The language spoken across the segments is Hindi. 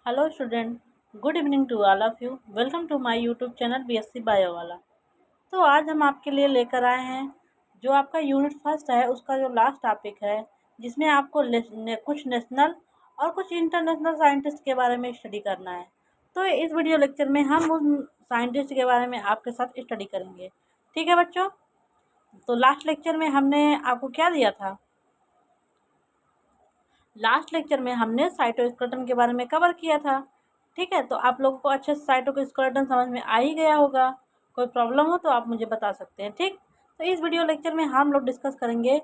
Hello student, good evening to all of you. Welcome to my YouTube channel BSc bio वाला। तो आज हम आपके लिए लेकर आए हैं जो आपका यूनिट फर्स्ट है उसका जो लास्ट टॉपिक है, जिसमें आपको कुछ नेशनल और कुछ इंटरनेशनल साइंटिस्ट के बारे में स्टडी करना है। तो इस वीडियो लेक्चर में हम उन साइंटिस्ट के बारे में आपके साथ स्टडी करेंगे। ठीक है बच्चों। तो लास्ट लेक्चर में हमने आपको क्या दिया था? लास्ट लेक्चर में हमने साइटोस्केलेटन के बारे में कवर किया था। ठीक है, तो आप लोगों को अच्छे से साइटोस्केलेटन समझ में आ ही गया होगा। कोई प्रॉब्लम हो तो आप मुझे बता सकते हैं। ठीक, तो इस वीडियो लेक्चर में हम लोग डिस्कस करेंगे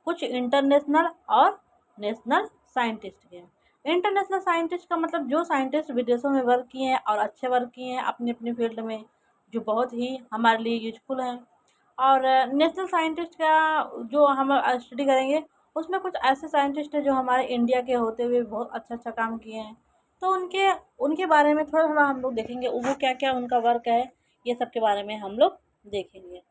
कुछ इंटरनेशनल और नेशनल साइंटिस्ट के। इंटरनेशनल साइंटिस्ट का मतलब जो साइंटिस्ट विदेशों में वर्क किए हैं और अच्छे वर्क किए हैं अपनी अपनी फील्ड में, जो बहुत ही हमारे लिए यूजफुल हैं। और नेशनल साइंटिस्ट का जो हम स्टडी करेंगे उसमें कुछ ऐसे साइंटिस्ट हैं जो हमारे इंडिया के होते हुए बहुत अच्छा अच्छा काम किए हैं। तो उनके उनके बारे में थोड़ा थोड़ा हम लोग देखेंगे, वो क्या क्या उनका वर्क है, ये सब के बारे में हम लोग देखेंगे।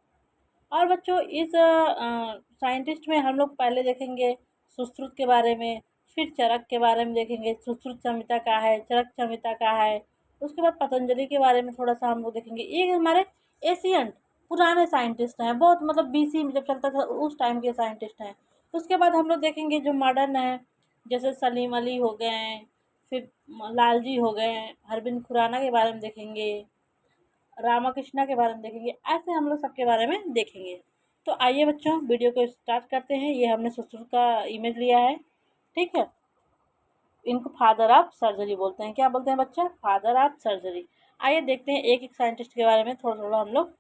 और बच्चों इस साइंटिस्ट में हम लोग पहले देखेंगे सुश्रुत के बारे में, फिर चरक के बारे में देखेंगे। सुश्रुत संहिता का है, चरक संहिता का है। उसके बाद पतंजलि के बारे में थोड़ा सा हम लोग देखेंगे। ये हमारे एशियंट पुराने साइंटिस्ट हैं, बहुत मतलब बीसी में जब चलता था उस टाइम के साइंटिस्ट हैं। उसके बाद हम लोग देखेंगे जो मॉडर्न है, जैसे सलीम अली हो गए हैं, फिर लालजी हो गए हैं, अरविंद खुराना के बारे में देखेंगे, रामाकृष्णा के बारे में देखेंगे। ऐसे हम लोग सबके बारे में देखेंगे। तो आइए बच्चों वीडियो को स्टार्ट करते हैं। ये हमने सुश्रुत का इमेज लिया है। ठीक है, इनको फादर ऑफ सर्जरी बोलते हैं। क्या बोलते हैं बच्चा? Father of surgery. आइए देखते हैं एक एक साइंटिस्ट के बारे में थोड़ा थोड़ा हम लोग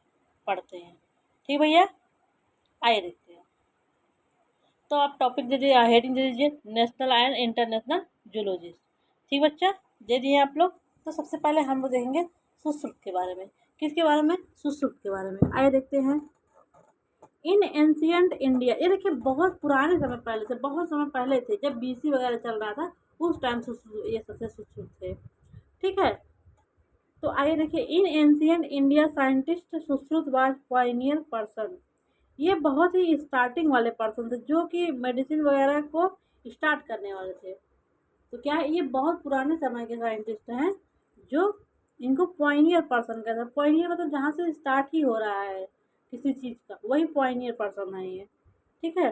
पढ़ते हैं। ठीक भैया, आइए देखते हैं। तो आप टॉपिक दे दीजिए, हेडिंग दे दीजिए नेशनल एंड इंटरनेशनल जूलॉजिस्ट। ठीक बच्चा, दे दिए आप लोग। तो सबसे पहले हम लोग देखेंगे सुश्रुत के बारे में। किसके बारे में? सुश्रुत के बारे में। आइए देखते हैं। इन एंशियंट इंडिया, ये देखिए बहुत पुराने समय पहले से, बहुत समय पहले थे जब बीसी वगैरह चल रहा था, उस टाइम ये सबसे सुश्रुत थे। ठीक है, तो आइए देखिए। In ancient India scientist Sushruta was pioneer person. ये बहुत ही स्टार्टिंग वाले पर्सन थे जो कि मेडिसिन वगैरह को स्टार्ट करने वाले थे। तो क्या है, ये बहुत पुराने समय के साइंटिस्ट हैं जो इनको पॉइनियर पर्सन कहते हैं। पॉइनियर मतलब जहाँ से स्टार्ट ही हो रहा है किसी चीज़ का, वही पॉइनियर पर्सन है ये। ठीक है,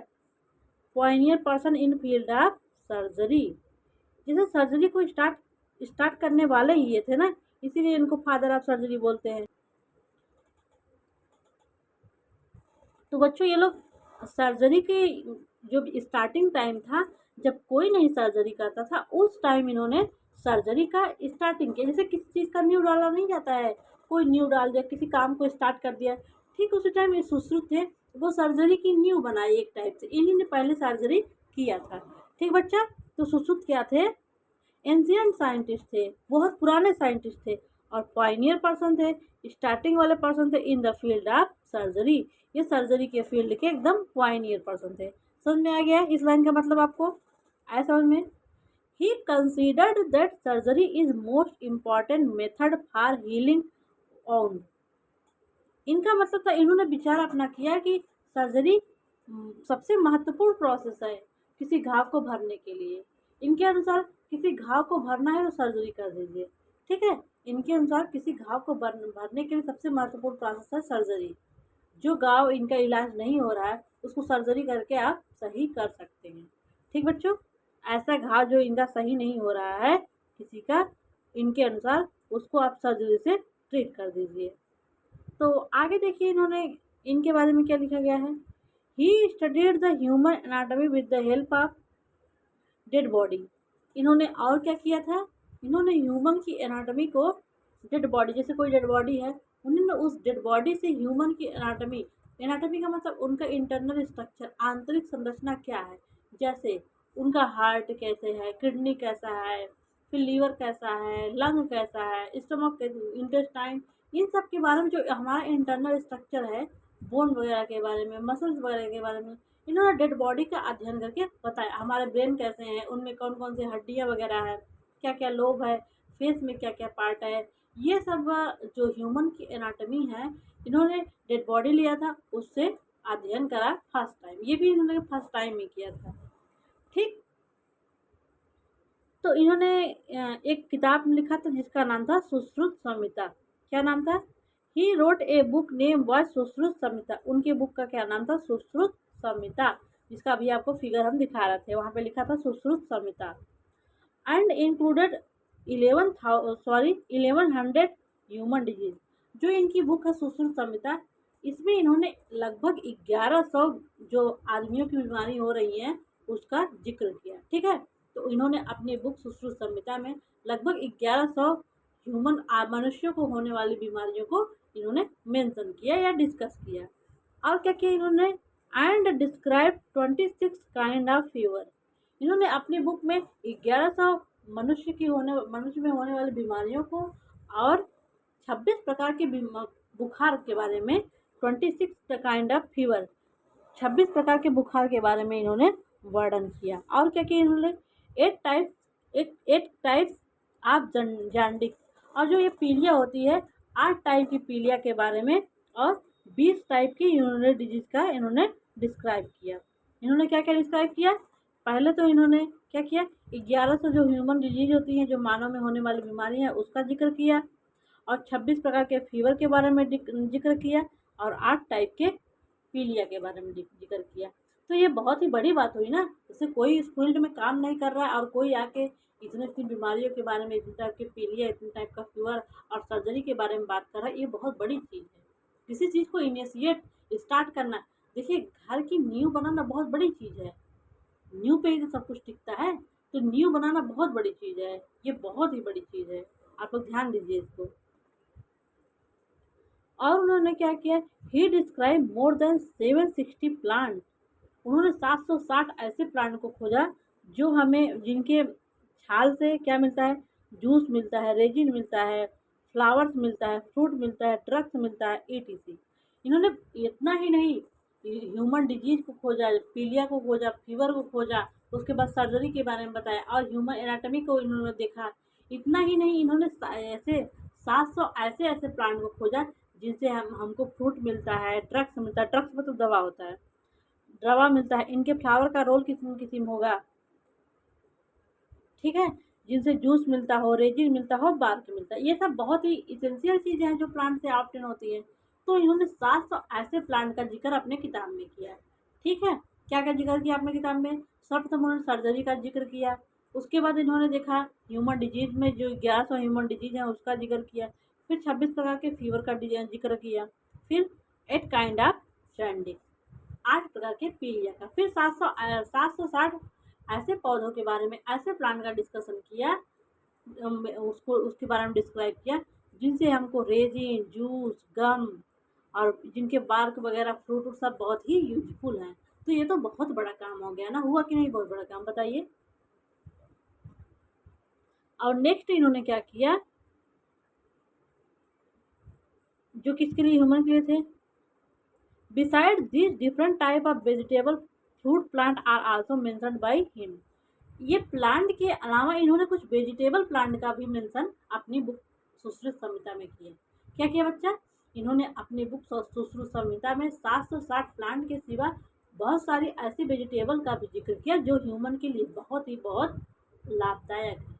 Pioneer person in field of surgery. जैसे सर्जरी को स्टार्ट स्टार्ट करने वाले ही ये थे ना, इसीलिए इनको फादर ऑफ सर्जरी बोलते हैं। तो बच्चों ये लोग सर्जरी के जो स्टार्टिंग टाइम था, जब कोई नहीं सर्जरी करता था, उस टाइम इन्होंने सर्जरी का स्टार्टिंग किया। जैसे किसी चीज़ का न्यू डाला नहीं जाता है, कोई न्यू डाल दिया, किसी काम को स्टार्ट कर दिया, ठीक उसी टाइम ये सुश्रुत थे, वो सर्जरी की न्यू बनाई एक टाइप से। इन्हीं ने पहले सर्जरी किया था। ठीक बच्चा, तो सुश्रुत क्या थे? एंशियंट साइंटिस्ट थे, बहुत पुराने साइंटिस्ट थे और पायनियर पर्सन थे, स्टार्टिंग वाले पर्सन थे in the field of surgery. ये सर्जरी के फील्ड के एकदम पायनियर पर्सन थे। समझ में आ गया इस लाइन का मतलब आपको? आया समझ में? He considered that surgery is most important method for healing on. इनका मतलब था, इन्होंने विचार अपना किया कि सर्जरी सबसे महत्वपूर्ण प्रोसेस है किसी घाव को भरने के लिए। इनके अनुसार किसी घाव को भरना है तो सर्जरी कर दीजिए। ठीक है, इनके अनुसार किसी घाव को भरने के लिए सबसे महत्वपूर्ण प्रोसेस है सर्जरी। जो घाव इनका इलाज नहीं हो रहा है उसको सर्जरी करके आप सही कर सकते हैं। ठीक बच्चों, ऐसा घाव जो इनका सही नहीं हो रहा है किसी का, इनके अनुसार उसको आप सर्जरी से ट्रीट कर दीजिए। तो आगे देखिए इन्होंने इनके बारे में क्या लिखा गया है। He studied the human anatomy with the help of dead body. इन्होंने और क्या किया था? इन्होंने ह्यूमन की एनाटॉमी को, डेड बॉडी, जैसे कोई डेड बॉडी है, उन्होंने उस डेड बॉडी से ह्यूमन की एनाटॉमी, एनाटॉमी का मतलब उनका इंटरनल स्ट्रक्चर, आंतरिक संरचना क्या है, जैसे उनका हार्ट कैसे है, किडनी कैसा है, फिर लीवर कैसा है, लंग कैसा है, स्टमक, इंटेस्टाइन, इन सब के बारे में जो हमारा इंटरनल स्ट्रक्चर है, बोन वगैरह के बारे में, मसल्स वगैरह के बारे में, इन्होंने डेड बॉडी का अध्ययन करके बताया। हमारे ब्रेन कैसे हैं, उनमें कौन कौन सी हड्डियाँ वगैरह है, क्या क्या लोब है, फेस में क्या क्या पार्ट है, ये सब जो ह्यूमन की एनाटॉमी है, इन्होंने डेड बॉडी लिया था, उससे अध्ययन करा फर्स्ट टाइम। ये भी इन्होंने फर्स्ट टाइम ही किया था। ठीक, तो इन्होंने एक किताब लिखा था जिसका नाम था सुश्रुत संहिता। क्या नाम था? He wrote a book name was Sushruta Samhita. उनके बुक का क्या नाम था? सुश्रुत संहिता, जिसका अभी आपको फिगर हम दिखा रहे थे, वहाँ पे लिखा था Sushruta Samhita. And included 1100 human disease. जो इनकी बुक है सुश्रुत संहिता, इसमें इन्होंने लगभग 1100 जो आदमियों की बीमारी हो रही है उसका जिक्र किया। ठीक है, तो इन्होंने अपनी बुक सुश्रुत संहिता में लगभग 1100 मनुष्यों को होने वाली बीमारियों को इन्होंने मेंशन किया या डिस्कस किया। और क्या किया इन्होंने? And describe 26 kind of fever. इन्होंने अपनी बुक में 1100 मनुष्य में होने वाली बीमारियों को और 26 प्रकार के बुखार के बारे में, 26 काइंड ऑफ फीवर, 26 प्रकार के बुखार के बारे में इन्होंने वर्णन किया। और क्या किया इन्होंने? 8 टाइप्स ऑफ जॉन्डिस। और जो ये पीलिया होती है, 8 टाइप की पीलिया के बारे में और 20 टाइप की यूरिनरी डिजीज का इन्होंने डिस्क्राइब किया। इन्होंने क्या क्या डिस्क्राइब किया? पहले तो इन्होंने क्या किया? 1100 जो ह्यूमन डिजीज होती हैं, जो मानव में होने वाली बीमारी है, उसका जिक्र किया और 26 प्रकार के फीवर के बारे में जिक्र किया और 8 टाइप के पीलिया के बारे में जिक्र किया। तो ये बहुत ही बड़ी बात हुई ना। जैसे कोई इस फील्ड में काम नहीं कर रहा है और कोई आके इतनी बीमारियों के बारे में, इतने टाइप के पीलिया, इतने टाइप का फीवर और सर्जरी के बारे में बात कर रहा है, ये बहुत बड़ी चीज़ है। किसी चीज़ को इनिशिएट स्टार्ट करना, देखिए घर की नींव बनाना बहुत बड़ी चीज़ है। नींव पे ही तो सब कुछ टिकता है, तो नींव बनाना बहुत बड़ी चीज़ है। ये बहुत ही बड़ी चीज़ है, आप लोग ध्यान दीजिए इसको। और उन्होंने क्या किया? ही डिस्क्राइब मोर देन 760 प्लांट। उन्होंने 760 ऐसे प्लांट को खोजा जो हमें, जिनके छाल से क्या मिलता है? जूस मिलता है, रेजिन मिलता है, फ्लावर्स मिलता है, फ्रूट मिलता है, ड्रग्स मिलता है, etc। इन्होंने इतना ही नहीं, ह्यूमन डिजीज को खोजा, पीलिया को खोजा, फीवर को खोजा, उसके बाद सर्जरी के बारे में बताया और ह्यूमन एनाटॉमी को इन्होंने देखा। इतना ही नहीं, इन्होंने ऐसे 700 ऐसे ऐसे प्लांट को खोजा जिनसे हमको फ्रूट मिलता है, ड्रग्स मिलता है, ड्रग्स में तो दवा होता है, दवा मिलता है, इनके फ्लावर का रोल किस्म किस्म होगा। ठीक है, जिनसे जूस मिलता हो, रेजिन मिलता हो, बार्क मिलता है। ये सब बहुत ही इसेंशियल चीज़ें हैं जो प्लांट से ऑब्टेन होती है। तो इन्होंने 700 ऐसे प्लांट का जिक्र अपने किताब में किया। ठीक है, क्या क्या जिक्र किया अपने किताब में? सर्वप्रथम उन्होंने सर्जरी का जिक्र किया। उसके बाद इन्होंने देखा ह्यूमन डिजीज में जो 1100 ह्यूमन डिजीज है उसका जिक्र किया। फिर 26 प्रकार के फीवर का जिक्र किया। फिर 8 काइंड ऑफ जॉन्डिस, 8 प्रकार के पीलिया का। फिर 760 ऐसे पौधों के बारे में, ऐसे प्लांट का डिस्कशन किया, उसको उसके बारे में डिस्क्राइब किया जिनसे हमको रेजिन, जूस, गम और जिनके बार्क वगैरह, फ्रूट सब बहुत ही यूजफुल हैं। तो ये तो बहुत बड़ा काम हो गया ना, हुआ कि नहीं बहुत बड़ा काम, बताइए। और नेक्स्ट इन्होंने क्या किया? जो किसके लिए? ह्यूमन के लिए थे। Beside this different type of vegetable, fruit, plant are also mentioned by him. ये प्लांट के अलावा इन्होंने कुछ वेजिटेबल प्लांट का भी मेंशन अपनी बुक सुश्रुत संहिता में किया। क्या किया बच्चा? इन्होंने अपनी बुक सुश्रुत संहिता में 760 प्लांट के सिवा बहुत सारी ऐसी वेजिटेबल का भी जिक्र किया जो ह्यूमन के लिए बहुत ही बहुत लाभदायक है।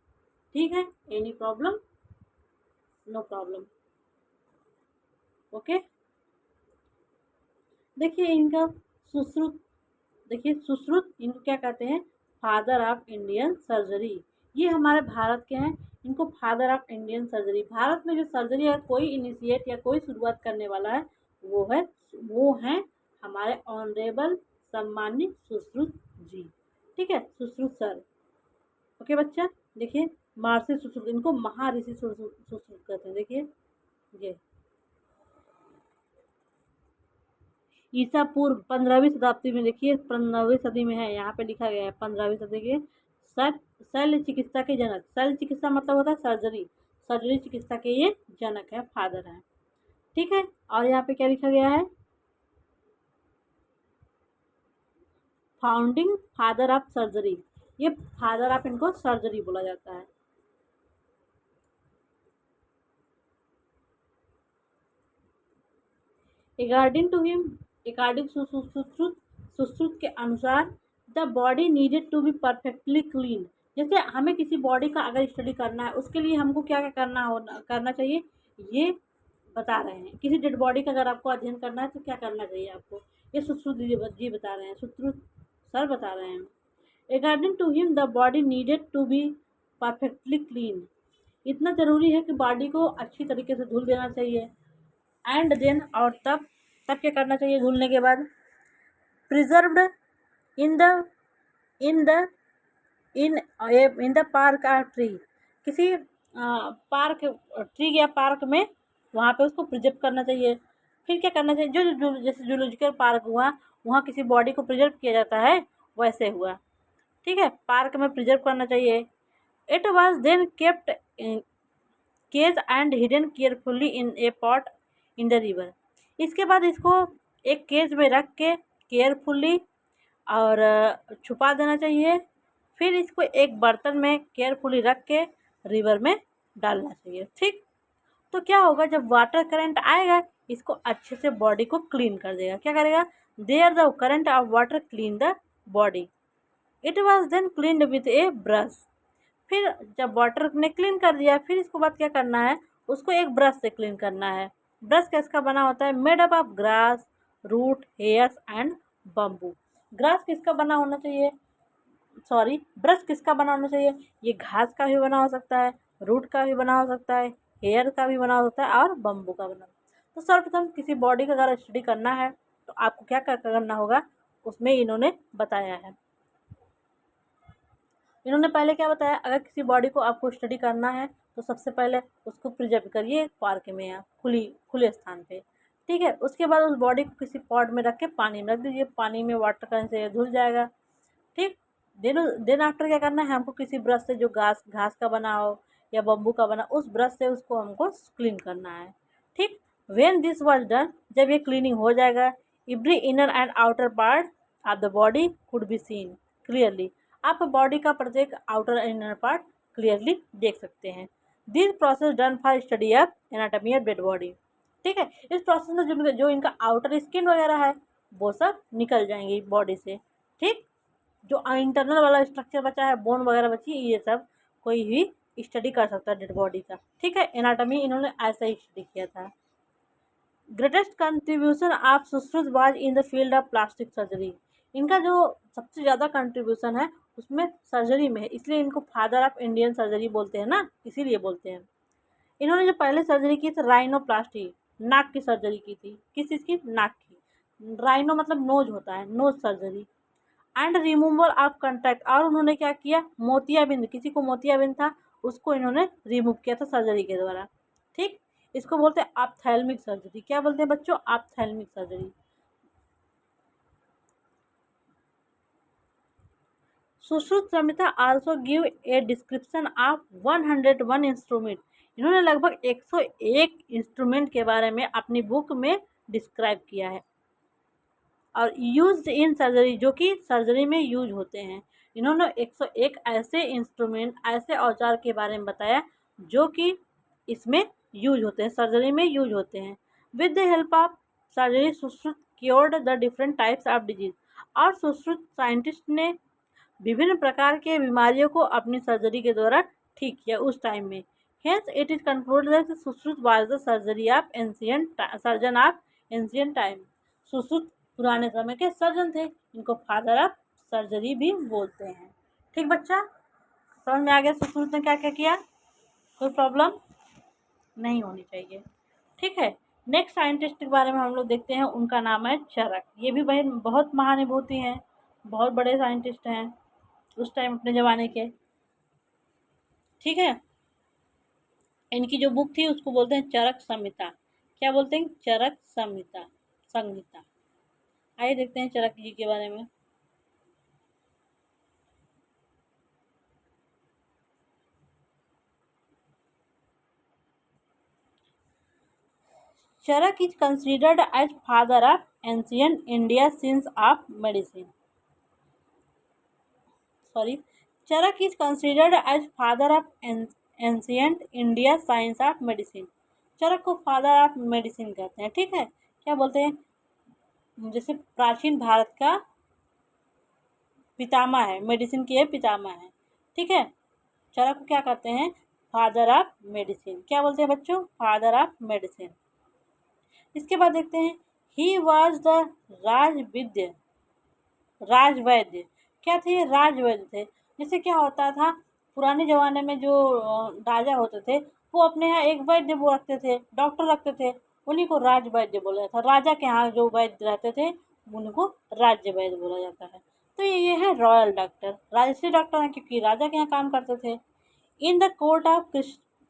ठीक है, any problem? No problem. Okay, देखिए इनका सुश्रुत, देखिए सुश्रुत इनको क्या कहते हैं? Father of Indian surgery. ये हमारे भारत के हैं, इनको father of Indian surgery. Bharat में जो सर्जरी है, कोई इनिशिएट या कोई शुरुआत करने वाला है वो हैं हमारे ऑनरेबल सम्मानित सुश्रुत जी। ठीक है, सुश्रुत सर। ओके बच्चा, देखिए महर्षि सुश्रुत, इनको महाऋषि सुश्रुत कहते हैं। देखिए ये ईसा पूर्व 15वीं शताब्दी में, देखिए 15वीं सदी में है, यहाँ पे लिखा गया है 15वीं सदी के शल्य चिकित्सा के जनक। शल्य चिकित्सा मतलब होता है सर्जरी, सर्जरी चिकित्सा के ये जनक है, फादर हैं। ठीक है, और यहाँ पे क्या लिखा गया है? Founding father of surgery. ये फादर ऑफ इनको सर्जरी बोला जाता है। According to him, according Sushruta के अनुसार the body needed to be perfectly clean. जैसे हमें किसी बॉडी का अगर स्टडी करना है, उसके लिए हमको क्या क्या करना चाहिए, ये बता रहे हैं। किसी डेड बॉडी का अगर आपको अध्ययन करना है तो क्या करना चाहिए आपको, ये सुश्रुत जी बता रहे हैं, सुश्रुत सर बता रहे हैं। According to him the body needed to be perfectly clean. इतना ज़रूरी है कि बॉडी को अच्छी तरीके से धुल देना चाहिए। एंड देन, और तब तब क्या करना चाहिए धुलने के बाद, preserved in the in the in the park और ट्री। किसी पार्क, ट्री या पार्क में वहाँ पे उसको प्रिजर्व करना चाहिए। फिर क्या करना चाहिए, जो जैसे जूलॉजिकल पार्क हुआ, वहाँ किसी बॉडी को प्रिजर्व किया जाता है, वैसे हुआ। ठीक है, पार्क में प्रिजर्व करना चाहिए। It was then kept cage and hidden carefully in a pot in the river. इसके बाद इसको एक केज में रख के केयरफुली और छुपा देना चाहिए। फिर इसको एक बर्तन में केयरफुली रख के रिवर में डालना चाहिए। ठीक, तो क्या होगा, जब वाटर करंट आएगा, इसको अच्छे से बॉडी को क्लीन कर देगा। क्या करेगा, there the current of water clean the body. It was then cleaned with a brush. फिर जब वाटर ने क्लीन कर दिया, फिर इसको बाद क्या करना है, उसको एक ब्रश से क्लीन करना है। ब्रश किसका बना होता है, made up of grass, root, hairs and bamboo. Grass किसका बना होना चाहिए, सॉरी, ब्रश किसका बना होना चाहिए, ये घास का भी बना हो सकता है, रूट का भी बना हो सकता है, हेयर का भी बना हो सकता है, और बम्बू का बना। तो सर्वप्रथम किसी बॉडी का अगर स्टडी करना है तो आपको क्या करना होगा, उसमें इन्होंने बताया है। इन्होंने पहले क्या बताया, अगर किसी बॉडी को आपको स्टडी करना है तो सबसे पहले उसको प्रिजर्व करिए पार्क में या खुले स्थान पे। ठीक है, उसके बाद उस बॉडी को किसी पॉट में रख के पानी में रख दीजिए, पानी में वाटर करने से धुल जाएगा। ठीक, देन आफ्टर क्या करना है, हमको किसी ब्रश से जो घास का बना हो या बम्बू का बना, उस ब्रश से उसको हमको क्लीन करना है। ठीक, व्हेन दिस वाज डन, जब ये क्लीनिंग हो जाएगा, every inner and outer part of the body could be seen clearly. आप बॉडी का प्रत्येक outer and inner part clearly देख सकते हैं। This process done for study of anatomy of dead body. ठीक है, इस प्रोसेस में जो इनका आउटर स्किन वगैरह है वो सब निकल जाएंगी बॉडी से। ठीक, जो इंटरनल वाला स्ट्रक्चर बचा है, बोन वगैरह बची, ये सब कोई भी स्टडी कर सकता है डेड बॉडी का। ठीक है, एनाटॉमी इन्होंने ऐसा ही स्टडी किया था। Greatest contribution of Sushruta was in the field of plastic surgery. इनका जो सबसे ज़्यादा कंट्रीब्यूशन है उसमें सर्जरी में है, इसलिए इनको फादर ऑफ इंडियन सर्जरी बोलते हैं ना, इसीलिए बोलते हैं। इन्होंने जो पहले सर्जरी की थी राइनोप्लास्टी, नाक की सर्जरी की थी। किस चीज़ की, नाक की। राइनो मतलब नोज होता है, nose surgery. And removal of cataract, और उन्होंने क्या किया, मोतियाबिंद, किसी को मोतियाबिंद था उसको इन्होंने रिमूव किया था सर्जरी के द्वारा। ठीक, इसको बोलते हैं ऑप्थेल्मिक सर्जरी। क्या बोलते हैं बच्चों, ophthalmic surgery. Sushruta Samhita also give a description of 101 instrument. इन्होंने लगभग 101 इंस्ट्रूमेंट के बारे में अपनी बुक में डिस्क्राइब किया है, और यूज्ड इन सर्जरी, जो कि सर्जरी में यूज होते हैं। इन्होंने 101 ऐसे इंस्ट्रूमेंट, ऐसे औजार के बारे में बताया जो कि इसमें यूज होते हैं, सर्जरी में यूज होते हैं। With the help of surgery Sushruta cured the different types of disease. और सुश्रुत साइंटिस्ट ने विभिन्न प्रकार के बीमारियों को अपनी सर्जरी के द्वारा ठीक किया उस टाइम में। Hence it is concluded that Sushruta was the surgery of ancient surgeon of ancient time. Sushruta पुराने समय के सर्जन थे, इनको फादर ऑफ सर्जरी भी बोलते हैं। ठीक बच्चा, समझ में आ गया सुश्रुत ने क्या क्या किया, कोई प्रॉब्लम नहीं होनी चाहिए। ठीक है, नेक्स्ट साइंटिस्ट के बारे में हम लोग देखते हैं, उनका नाम है चरक। ये भी बहुत महानुभूति हैं, बहुत बड़े साइंटिस्ट हैं उस टाइम अपने ज़माने के। ठीक है, इनकी जो बुक थी उसको बोलते हैं चरक संहिता। क्या बोलते हैं, चरक संहिता, संहिता। आइए देखते हैं चरक जी के बारे में। Charak is considered as father of ancient India science of medicine. Sorry, Charak is considered as father of ancient India science of medicine. Charak को फादर ऑफ मेडिसिन कहते हैं। ठीक है, क्या बोलते हैं, जैसे प्राचीन भारत का पितामह है, मेडिसिन के पितामह है। ठीक है। चरक को क्या कहते हैं? Father of medicine. क्या बोलते हैं बच्चों? Father of medicine. इसके बाद देखते हैं, ही वॉज द राजविद्य, राजवैद्य। क्या थे? राजवैद्य थे। जैसे क्या होता था पुराने ज़माने में, जो राजा होते थे वो अपने यहाँ एक वैद्य वो रखते थे, डॉक्टर रखते थे, उन्हीं को राजवैद्य बोला जाता था। राजा के यहाँ जो वैद्य रहते थे उनको राज्य वैद्य बोला जाता है। तो ये है रॉयल डॉक्टर, राजसी डॉक्टर हैं क्योंकि राजा के यहाँ काम करते थे। In the court of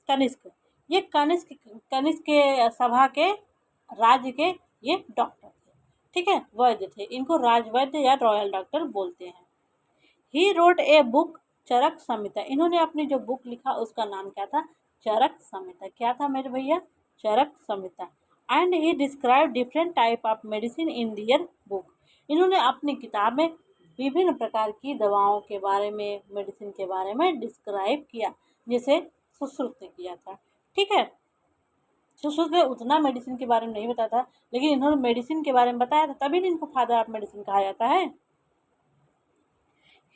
Kanishka, ये कनिष्क, कनिष्क के सभा के, राज्य के ये डॉक्टर थे। ठीक है, वैद्य थे, इनको राजवैद्य या रॉयल डॉक्टर बोलते हैं। ही रोट ए बुक चरक संहिता, इन्होंने अपनी जो बुक लिखा उसका नाम क्या था? चरक संहिता। क्या था मेरे भैया? Charak Samhita. And he describe different type of medicine in their book, इन्होंने अपनी किताब में विभिन्न प्रकार की दवाओं के बारे में, मेडिसिन के बारे में डिस्क्राइब किया, जैसे सुश्रुत ने किया था। ठीक है, सुश्रुत ने उतना मेडिसिन के बारे में नहीं बताया था, लेकिन इन्होंने मेडिसिन के बारे में बताया था, तभी इनको फादर ऑफ मेडिसिन कहा जाता है।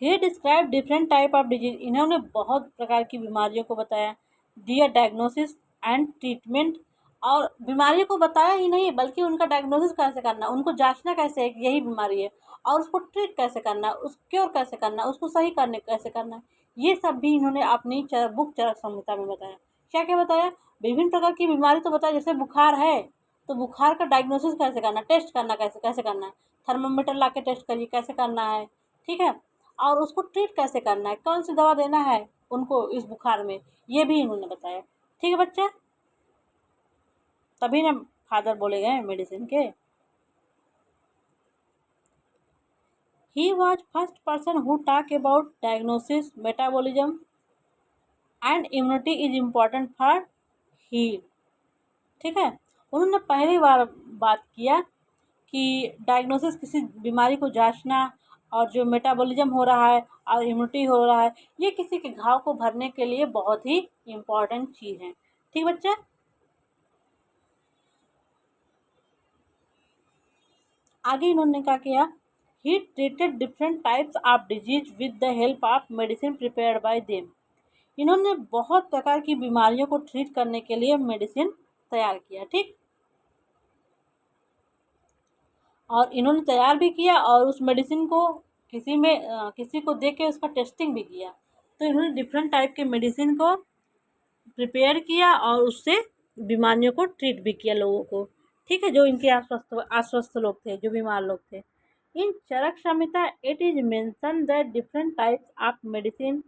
He describe different type of disease, इन्होंने बहुत प्रकार की बीमारियों को बताया। दिया डायग्नोसिस एंड ट्रीटमेंट, और बीमारियों को बताया ही नहीं बल्कि उनका डायग्नोसिस कैसे करना, उनको जांचना कैसे है कि यही बीमारी है, और उसको ट्रीट कैसे करना, उस क्योर कैसे करना, उसको सही करने कैसे करना, ये सब भी इन्होंने अपनी बुक चरक संहिता में बताया। क्या क्या बताया? विभिन्न प्रकार की बीमारी तो बताया, जैसे बुखार है तो बुखार का डायग्नोसिस कैसे करना, टेस्ट करना कैसे कैसे करना है, थर्मामीटर ला के टेस्ट करिए कैसे करना है। ठीक है, और उसको ट्रीट कैसे करना है, कौन सी दवा देना है उनको इस बुखार में, ये भी इन्होंने बताया। ठीक है बच्चा, तभी ना फादर बोले गए मेडिसिन के। He was first person who talk about diagnosis, metabolism and immunity is important for heal. ठीक है, उन्होंने पहली बार बात किया कि डायग्नोसिस, किसी बीमारी को जांचना, और जो मेटाबॉलिज्म हो रहा है और इम्यूनिटी हो रहा है, ये किसी के घाव को भरने के लिए बहुत ही इम्पॉर्टेंट चीज़ है। ठीक बच्चा, आगे इन्होंने क्या किया? He treated different types of disease with the help of medicine prepared by them, इन्होंने बहुत प्रकार की बीमारियों को ट्रीट करने के लिए मेडिसिन तैयार किया। ठीक, और इन्होंने तैयार भी किया और उस मेडिसिन को किसी को दे के उसका टेस्टिंग भी किया। तो इन्होंने डिफरेंट टाइप के मेडिसिन को प्रिपेयर किया और उससे बीमारियों को ट्रीट भी किया लोगों को। ठीक है, जो इनके अस्वस्थ लोग थे, जो बीमार लोग थे। In Charak Samhita it is mention that different types of medicine.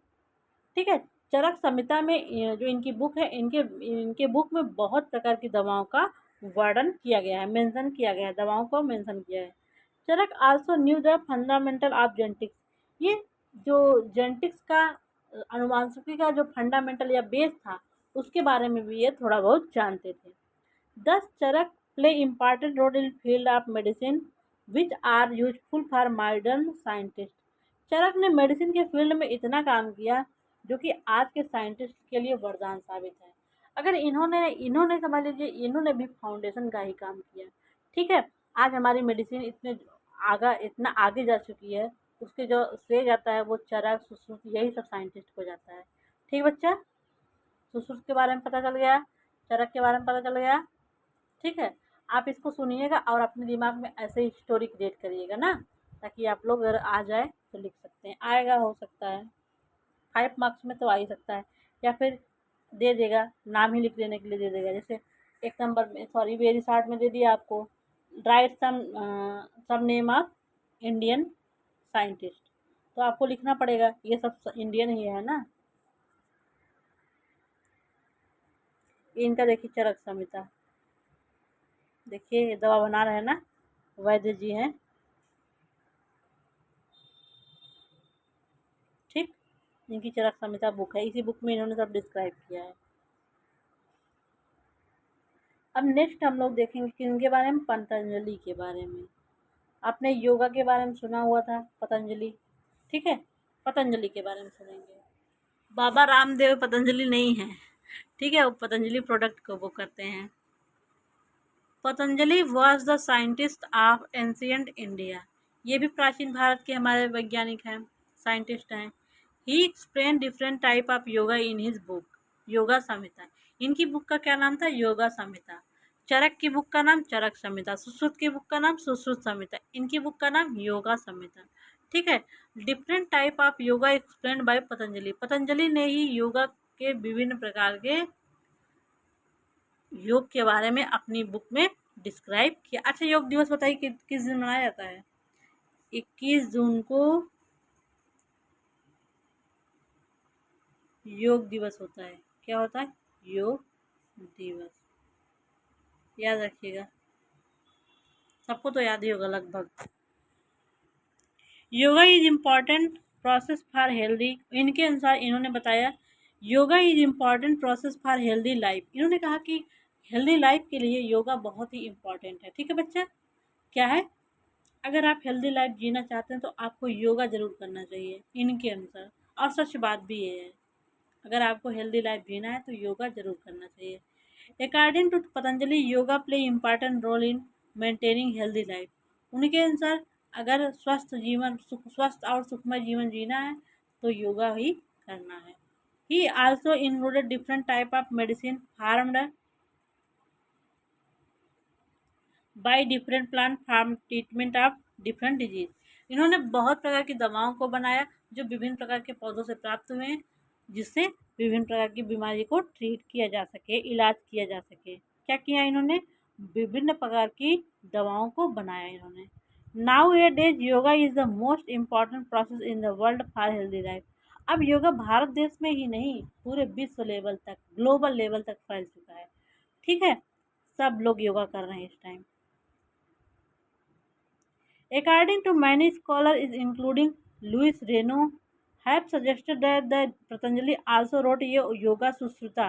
ठीक है, चरक संहिता में जो इनकी बुक है, इनके इनके बुक में बहुत प्रकार की दवाओं का वर्णन किया गया है, मेंशन किया गया है, दवाओं को मेंशन किया है। Charak also knew the fundamental of genetics, ये जो जेनेटिक्स का, अनुवांशिकी का जो फंडामेंटल या बेस था, उसके बारे में भी ये थोड़ा बहुत जानते थे। 10 Charak play important role in field of medicine which are useful for modern scientist, Charak ने मेडिसिन के फील्ड में इतना काम किया जो कि आज के साइंटिस्ट के लिए वरदान साबित है। अगर इन्होंने इन्होंने समझ लीजिए, इन्होंने भी फाउंडेशन का ही काम किया। ठीक है, आज हमारी मेडिसिन इतना आगे जा चुकी है, उसके जो श्रेय जाता है वो चरक, सुश्रुत, यही सब साइंटिस्ट को जाता है। ठीक बच्चा, सुश्रुत के बारे में पता चल गया, चरक के बारे में पता चल गया। ठीक है, आप इसको सुनिएगा और अपने दिमाग में ऐसे ही स्टोरी क्रिएट करिएगा ना, ताकि आप लोग अगर आ जाए तो लिख सकते हैं, आएगा, हो सकता है 5 मार्क्स में तो आ ही सकता है, या फिर दे देगा, नाम ही लिख देने के लिए दे देगा। जैसे एक नंबर में, सॉरी, वेरी शॉर्ट में दे दिया आपको, write some name of Indian scientist, तो आपको लिखना पड़ेगा ये सब इंडियन ही है ना। इनका देखिए चरक संहिता, देखिए दवा बना रहे हैं ना, वैद्य जी हैं। ठीक, इनकी चरक संहिता बुक है, इसी बुक में इन्होंने सब डिस्क्राइब किया है। अब नेक्स्ट हम लोग देखेंगे किनके बारे में? पतंजलि के बारे में। आपने योगा के बारे में सुना हुआ था, पतंजलि। ठीक है, पतंजलि के बारे में सुनेंगे। बाबा रामदेव पतंजलि नहीं है, ठीक है, वो पतंजलि प्रोडक्ट को वो करते हैं। Patanjali was the scientist of ancient India, ये भी प्राचीन भारत के हमारे वैज्ञानिक हैं, साइंटिस्ट हैं। He explain different type of yoga in his book Yoga Samhita. इनकी बुक का क्या नाम था? योगा संहिता। चरक की बुक का नाम चरक संहिता। सुश्रुत की बुक का नाम सुश्रुत संहिता। इनकी बुक का नाम योगा संहिता। ठीक है। Different type of yoga explain by Patanjali. Patanjali ने ही योगा के विभिन्न प्रकार के योग के बारे में अपनी बुक में डिस्क्राइब किया। अच्छा, योग दिवस बताइए किस दिन मनाया जाता है? 21 जून को योग दिवस होता है। क्या होता है? योग दिवस। याद रखिएगा, सबको तो याद ही होगा लगभग। Yoga is important process for healthy. इनके अनुसार इन्होंने बताया yoga is important process for healthy life. इन्होंने कहा कि हेल्दी लाइफ के लिए योगा बहुत ही इम्पॉर्टेंट है। ठीक है बच्चा, क्या है? अगर आप हेल्दी लाइफ जीना चाहते हैं तो आपको योगा जरूर करना चाहिए इनके अनुसार। और सच बात भी ये है, अगर आपको हेल्दी लाइफ जीना है तो योगा जरूर करना चाहिए। According to Patanjali yoga play important role in maintaining healthy life. उनके अनुसार अगर स्वस्थ और सुखमय जीवन जीना है तो योगा ही करना है। He also included different type of medicine formed by different plant form treatment of different disease. इन्होंने बहुत प्रकार की दवाओं को बनाया जो विभिन्न प्रकार के पौधों से प्राप्त हुए हैं, जिससे विभिन्न प्रकार की बीमारी को ट्रीट किया जा सके, इलाज किया जा सके। क्या किया इन्होंने? विभिन्न प्रकार की दवाओं को बनाया इन्होंने। Now A days yoga is the most important process in the world for healthy life. अब योगा भारत देश में ही नहीं, पूरे विश्व लेवल तक, ग्लोबल लेवल तक फैल चुका है। ठीक है, सब लोग योगा कर रहे हैं इस time. According to many scholars, including Louis Reno, have suggested that the Patanjali also wrote ये योगा सुश्रुता।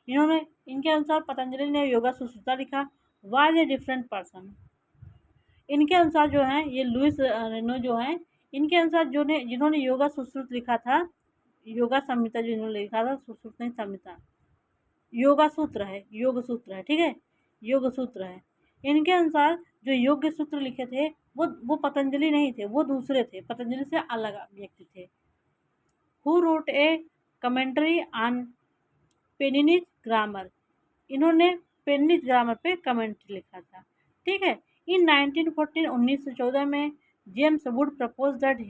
इन्होंने, इनके अनुसार पतंजलि ने योगा सुश्रुता लिखा। Was a different person. इनके अनुसार जो है ये लुइस रेनो जो है, इनके अनुसार जिन्होंने योगा सुश्रुत लिखा था, योगा संहिता जो इन्होंने लिखा था, सुश्रुत नहीं संहिता, योगा सूत्र है, योग सूत्र है। ठीक है, योग सूत्र है। इनके अनुसार जो योग सूत्र लिखे थे वो पतंजलि नहीं थे, वो दूसरे थे, पतंजलि से अलग व्यक्ति थे। Who wrote a commentary on Panini's grammar. इन्होंने पेनिनिज ग्रामर पे कमेंट्री लिखा था। ठीक है। इन 1914 1914 में James would propose that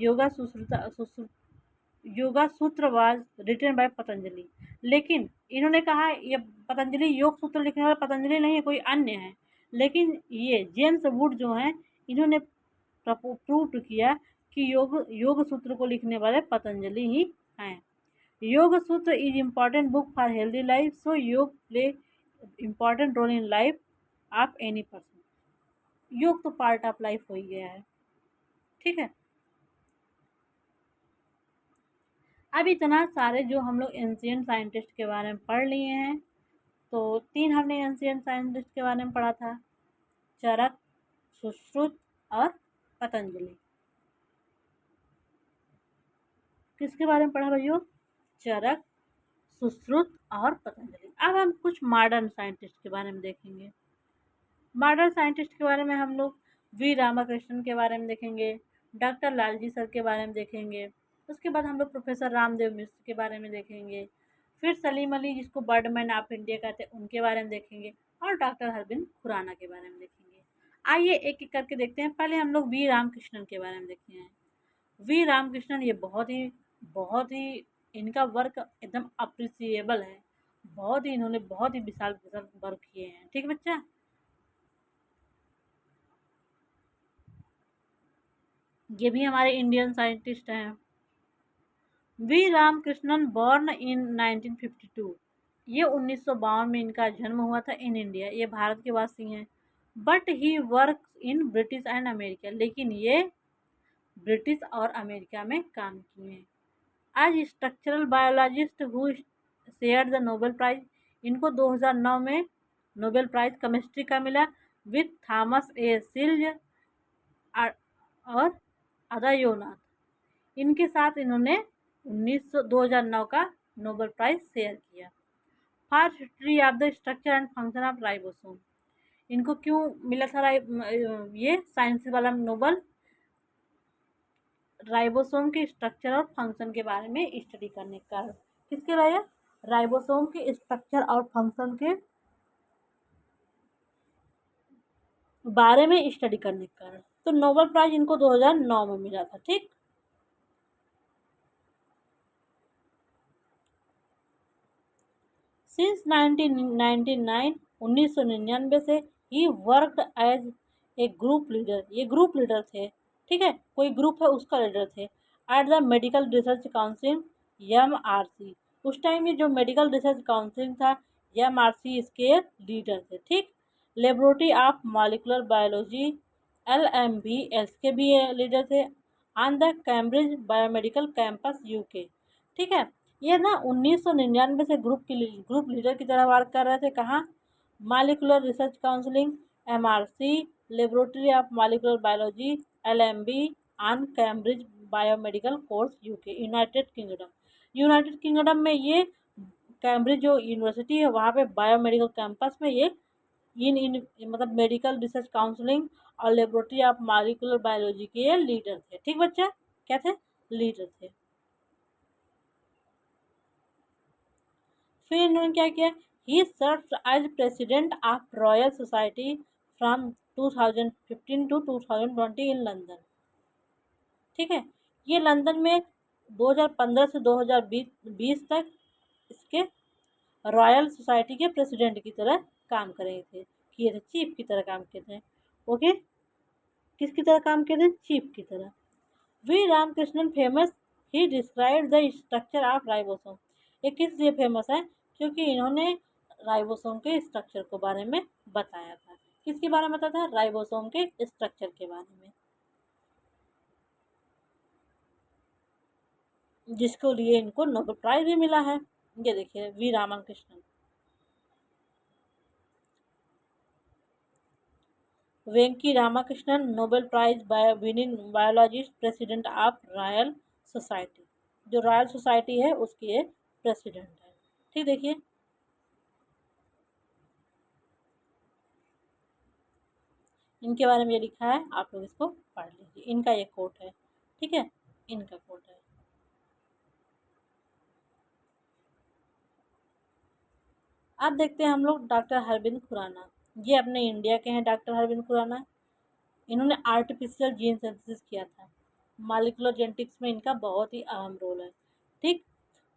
yoga सूत्र वाज रिटन बाय पतंजलि। लेकिन इन्होंने कहा ये पतंजलि योग सूत्र लिखने वाला पतंजलि नहीं है, कोई अन्य है। लेकिन ये जेम्स वुड जो हैं, इन्होंने प्रूव किया कि योग सूत्र को लिखने वाले पतंजलि ही हैं। Yoga Sutra is important book for healthy life, so yoga play important role in life of any person. Yoga तो पार्ट ऑफ लाइफ हो ही गया है। ठीक है। अब इतना सारे जो हम लोग एंशिएंट साइंटिस्ट के बारे में पढ़ लिए हैं, तो 3 हमने एंशिएंट साइंटिस्ट के बारे में पढ़ा था, चरक, सुश्रुत और पतंजलि। किसके बारे में पढ़ा भाइयों? चरक, सुश्रुत और पतंजलि। अब हम कुछ मॉडर्न साइंटिस्ट के बारे में देखेंगे। मॉडर्न साइंटिस्ट के बारे में हम लोग वी रामाकृष्णन के बारे में देखेंगे, डॉक्टर लालजी सर के बारे में देखेंगे, उसके बाद हम लोग प्रोफेसर रामदेव मिश्र के बारे में देखेंगे, फिर सलीम अली जिसको बर्डमैन ऑफ इंडिया कहते हैं उनके बारे में देखेंगे, और डॉक्टर हरबिंद खुराना के बारे में देखेंगे। आइए एक एक करके देखते हैं। पहले हम लोग वी रामकृष्णन के बारे में देखते हैं। वी रामकृष्णन ये बहुत ही इनका वर्क एकदम अप्रिसिएबल है। इन्होंने बहुत ही विशाल विशाल वर्क किए हैं। ठीक है बच्चा। ये भी हमारे इंडियन साइंटिस्ट हैं। V Ramakrishnan born in 1952। ये 1952 में इनका जन्म हुआ था इन इंडिया। ये भारत के वासी हैं। But he work in British and America. लेकिन ये ब्रिटिश और अमेरिका में काम किए हैं। आज structural biologist who share the Nobel prize. इनको 2009 में नोबेल प्राइज केमिस्ट्री का मिला विथ थॉमस ए सिल्ज और अदायोनाथ। इनके साथ इन्होंने 2009 का नोबेल प्राइज शेयर किया। For history of the structure and function of ribosome. इनको क्यों मिला था ये साइंस वाला नोबेल? राइबोसोम के स्ट्रक्चर और फंक्शन के बारे में स्टडी करने का कारण। किसके लिए? राइबोसोम के स्ट्रक्चर और फंक्शन के बारे में स्टडी करने के कारण। तो नोबेल प्राइज इनको 2009 में मिला था। ठीक, सिंस 1999 1999 से ही worked as a group leader. ये ग्रुप लीडर थे, ठीक है, कोई ग्रुप है उसका लीडर थे at the Medical Research Council MRC। उस टाइम ये जो मेडिकल रिसर्च काउंसिल था MRC इसके लीडर थे। ठीक, Laboratory of Molecular Biology LMB इसके भी लीडर थे on the Cambridge biomedical campus UK। ठीक है, ये ना 1999 से ग्रुप लीडर की तरह वर्क कर रहे थे। कहाँ? Molecular research counselling MRC, laboratory of Molecular Biology LMB on Cambridge biomedical course UK, United kingdom. United kingdom में ये कैम्ब्रिज जो यूनिवर्सिटी है वहाँ पे बायोमेडिकल कैंपस में ये इन मतलब मेडिकल रिसर्च काउंसलिंग और लेबोरेटरी ऑफ मॉलिकुलर बायोलॉजी के लीडर थे। ठीक बच्चा, क्या थे? लीडर थे। फिर इन्होंने क्या किया? He served as president of Royal Society from 2015 to 2020 in London. ठीक है, ये लंदन में 2015 से 2020 तक इसके रॉयल सोसाइटी के प्रेसिडेंट की तरह काम करे थे, किए थे, चीफ की तरह काम किए थे। ओके, किसकी तरह काम किए थे? चीफ की तरह। V Ramakrishnan famous, he describe the structure of ribosome. ये किस लिए फेमस है? क्योंकि इन्होंने राइबोसोम के स्ट्रक्चर के बारे में बताया था। किसके बारे में बताया था? राइबोसोम के स्ट्रक्चर के बारे में, जिसको लिए इनको नोबेल प्राइज भी मिला है। ये देखिए, V Ramakrishnan. Venki Ramakrishnan Nobel prize winning biologist, president of Royal Society. जो रॉयल सोसाइटी है उसकी ये प्रेसिडेंट है। ठीक, देखिए इनके बारे में ये लिखा है, आप लोग इसको पढ़ लीजिए। इनका ये कोट है, ठीक है, इनका कोट है। अब देखते हैं हम लोग डॉक्टर हरबिंद खुराना। ये अपने इंडिया के हैं डॉक्टर हरबिंद खुराना। इन्होंने आर्टिफिशियल जीन सिंथेसिस किया था। मॉलिक्यूलर जेनेटिक्स में इनका बहुत ही अहम रोल है। ठीक,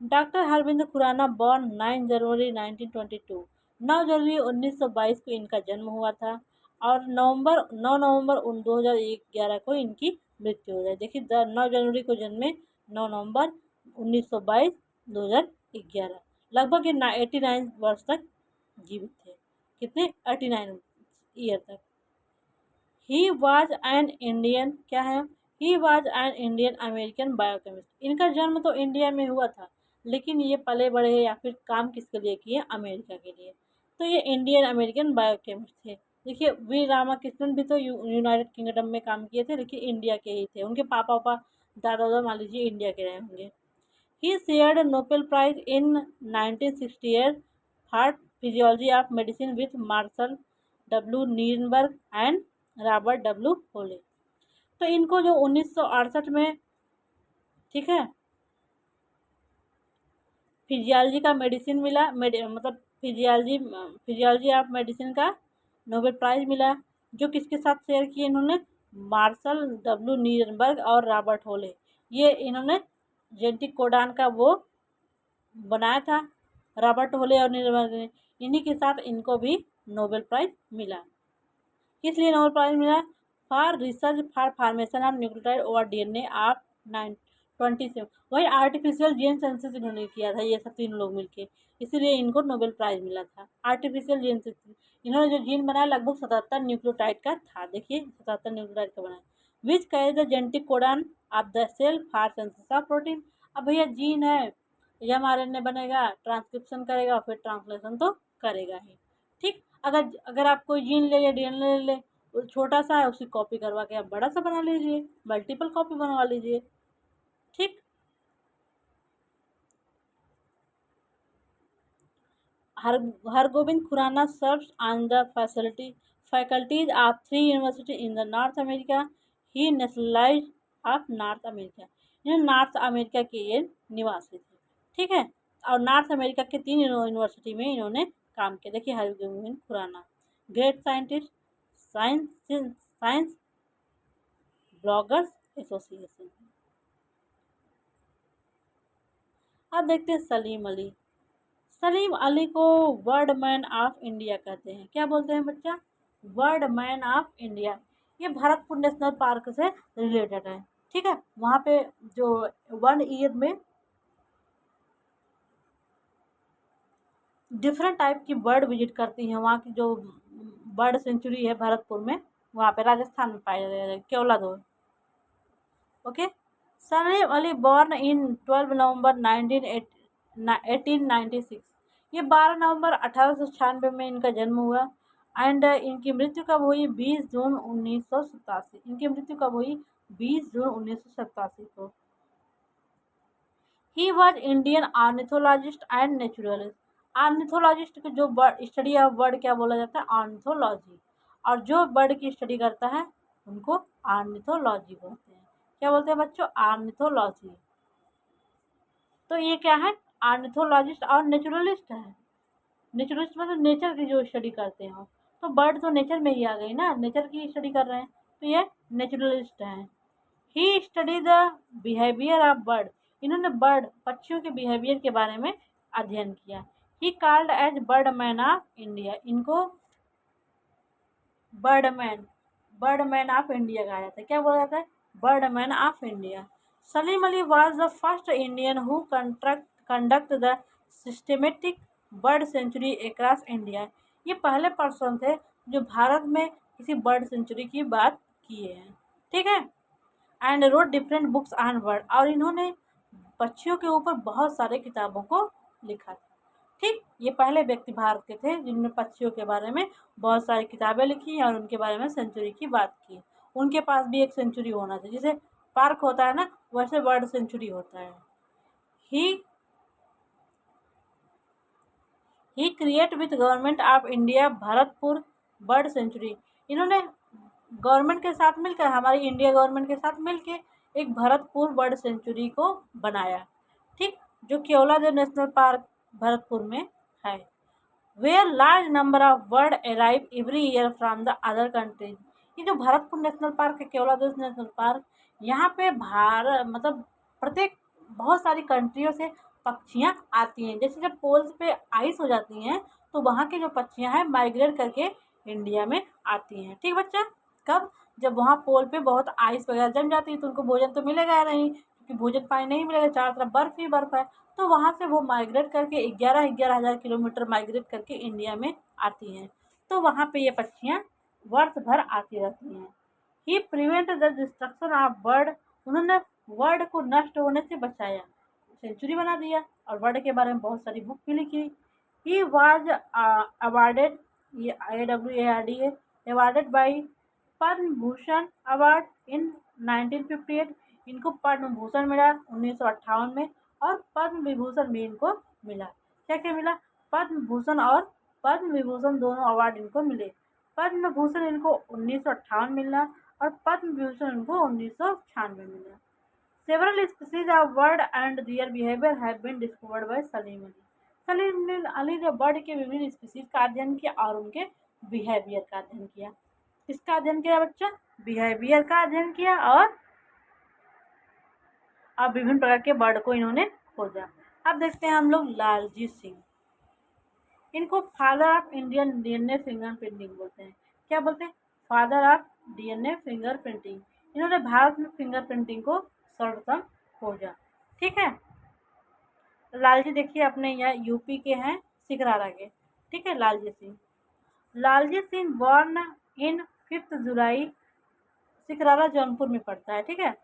डॉक्टर हरबिंद खुराना बॉर्न 9 जनवरी 1922। 9 जनवरी 1922 को इनका जन्म हुआ था और 9 नवंबर 2011 को इनकी मृत्यु हो गई। देखिए 9 जनवरी को जन्मे, 9 नवंबर 1922 2011, लगभग ये 89 वर्ष तक जीवित थे। कितने? 89 ईयर तक। ही वॉज एन इंडियन, क्या है? He was an Indian American biochemist. इनका जन्म तो इंडिया में हुआ था, लेकिन ये पले बड़े या फिर काम किसके लिए किए? अमेरिका के लिए। तो ये इंडियन अमेरिकन बायोकेमिस्ट थे। देखिए वी रामाकृष्णन भी तो यूनाइटेड किंगडम में काम किए थे, लेकिन इंडिया के ही थे। उनके पापा पापा दादा दादा मान लीजिए इंडिया के रहे होंगे। He shared Nobel prize in 1968 heart physiology of medicine with Marshall W Nirenberg and Robert W Holley. तो इनको जो 1968 में, ठीक है, फिजियोलॉजी का मेडिसिन मिला, मतलब फिजियोलॉजी ऑफ मेडिसिन का नोबेल प्राइज मिला। जो किसके साथ शेयर किए इन्होंने? मार्शल W नीरनबर्ग और रॉबर्ट होले। ये इन्होंने जेनेटिक कोडान का वो बनाया था, रॉबर्ट होले और नीरनबर्ग ने। इन्हीं के साथ इनको भी नोबेल प्राइज मिला। किस लिए नोबेल प्राइज मिला? For research for formation of nucleotide over DNA of 927। वही आर्टिफिशियल जीन सिंथेसिस इन्होंने किया था, ये सब तीन लोग मिलके, इसीलिए इनको नोबेल प्राइज मिला था। आर्टिफिशियल जीन सिंथेसिस इन्होंने जो जीन बनाया लगभग 77 न्यूक्लियोटाइड का था। देखिए 77 न्यूक्लियोटाइड का बनाया, which carry the genetic codon of the cell for synthesis of protein. अब भैया जीन है, mRNA बनेगा, ट्रांसक्रिप्शन करेगा, फिर ट्रांसलेशन तो करेगा ही। ठीक, अगर अगर आप कोई जीन ले ले, DNA ले ले, वो छोटा सा है, उसी कॉपी करवा के आप बड़ा सा बना लीजिए, मल्टीपल कॉपी बनवा लीजिए। ठीक, Hargobind Khorana serves on the faculties of 3 university in the North America. He nationalized of North America. ये नॉर्थ अमेरिका के ये निवासी थे, ठीक है। और नॉर्थ अमेरिका के 3 यूनिवर्सिटी में इन्होंने काम किया। देखिए Hargobind Khorana, great scientist, science bloggers association. अब देखते हैं सलीम अली। सलीम अली को वर्ल्ड मैन ऑफ इंडिया कहते हैं। क्या बोलते हैं बच्चा? World man of India. ये भरतपुर नेशनल पार्क से रिलेटेड है, ठीक है। वहाँ पे जो 1 ईयर में डिफरेंट टाइप की बर्ड विजिट करती हैं। वहाँ की जो बर्ड सेंचुरी है भरतपुर में, वहाँ पे राजस्थान में पाया जाएगा, Keoladeo. Okay. Salim Ali born in 12 November 1896। ये 12 नवंबर 1896 में इनका जन्म हुआ। एंड इनकी मृत्यु कब हुई? 20 जून 1987। इनकी मृत्यु कब हुई? 20 जून 1987 को। He was Indian ornithologist and naturalist. Ornithologist को जो बर्ड स्टडी ऑफ बर्ड क्या बोला जाता है? ऑर्निथोलॉजी। और जो बर्ड की स्टडी करता है उनको ऑर्निथोलॉजी बोलते हैं। क्या बोलते हैं बच्चों? ऑर्निथोलॉजी। तो ये क्या है? ऑर्निथोलॉजिस्ट और नेचुरलिस्ट है। नेचुरलिस्ट मतलब नेचर की जो स्टडी करते हो। तो बर्ड तो नेचर में ही आ गई ना, नेचर की स्टडी कर रहे हैं, तो ये नेचुरलिस्ट हैं। He study the behaviour of bird. इन्होंने बर्ड पक्षियों के बिहेवियर के बारे में अध्ययन किया। He called as bird man of India. इनको बर्डमैन बर्डमैन ऑफ इंडिया कहा जाता है। क्या बोला जाता है? Birdman of India. Salim Ali was the first Indian who conduct the systematic bird sanctuary across India. ये पहले पर्सन थे जो भारत में किसी बर्ड सेंचुरी की बात किए हैं, ठीक है। And road different books on bird. और इन्होंने पक्षियों के ऊपर बहुत सारे किताबों को लिखा था, ठीक। ये पहले व्यक्ति भारत के थे जिन्होंने पक्षियों के बारे में बहुत सारी किताबें लिखी और उनके बारे में सेंचुरी की बात की। उनके पास भी एक सेंचुरी होना चाहिए, जैसे पार्क होता है ना, वैसे बर्ड सेंचुरी होता है। He he create with government of India Bharatpur bird sanctuary. इन्होंने गवर्नमेंट के साथ मिलकर, हमारी इंडिया गवर्नमेंट के साथ मिलकर एक भरतपुर बर्ड सेंचुरी को बनाया, ठीक, जो केवलादेव नेशनल पार्क भरतपुर में है। Where large number of bird arrive every year from the other countries. ये जो भरतपुर नेशनल पार्क है, केवलादेव नेशनल पार्क, यहाँ पे भारत मतलब प्रत्येक बहुत सारी कंट्रियों से पक्षियाँ आती हैं। जैसे जब पोल्स पे आइस हो जाती हैं तो वहाँ की जो पक्षियाँ हैं माइग्रेट करके इंडिया में आती हैं, ठीक बच्चा। कब? जब वहाँ पोल पे बहुत आइस वगैरह जम जाती है तो उनको भोजन तो मिलेगा नहीं, क्योंकि भोजन पानी नहीं मिलेगा, चारों तरफ बर्फ ही बर्फ है। तो वहाँ से वो माइग्रेट करके 11 हज़ार किलोमीटर माइग्रेट करके इंडिया में आती हैं। तो वहाँ पे ये पक्षियाँ वर्ष भर आती रहती हैं। He prevent the destruction of bird. उन्होंने वर्ड को नष्ट होने से बचाया, सेंचुरी बना दिया और वर्ड के बारे में बहुत सारी बुक भी लिखी। ही वॉज अवार्डेड, ये AWARD है, awarded by Padma Bhushan award in 1958। इनको पद्म भूषण मिला 1958 में, और पद्म विभूषण भी इनको मिला। क्या क्या मिला? पद्म भूषण और पद्म विभूषण दोनों अवार्ड इनको मिले। पद्म भूषण इनको 1958 मिला और पद्म विभूषण इनको 1996 मिला। Several species of bird and their behaviour have been discovered by Salim Ali. Salim Ali ने बर्ड के विभिन्न स्पीसीज का अध्ययन किया और उनके बिहेवियर का अध्ययन किया। किसका अध्ययन किया बच्चा? बिहेवियर का अध्ययन किया और अब विभिन्न प्रकार के बर्ड को इन्होंने खोजा। अब देखते हैं हम लोग लालजी सिंह। इनको father of Indian DNA finger printing बोलते हैं। क्या बोलते हैं? Father of DNA finger printing. इन्होंने भारत में फिंगर प्रिंटिंग को सर्वप्रथम खोजा, ठीक है। लालजी देखिए अपने यहाँ यूपी के हैं, सिकरारा के, ठीक है। लालजी सिंह, लालजी सिंह बॉर्न इन 5 जुलाई, सिकरारा जौनपुर में पड़ता है, ठीक है।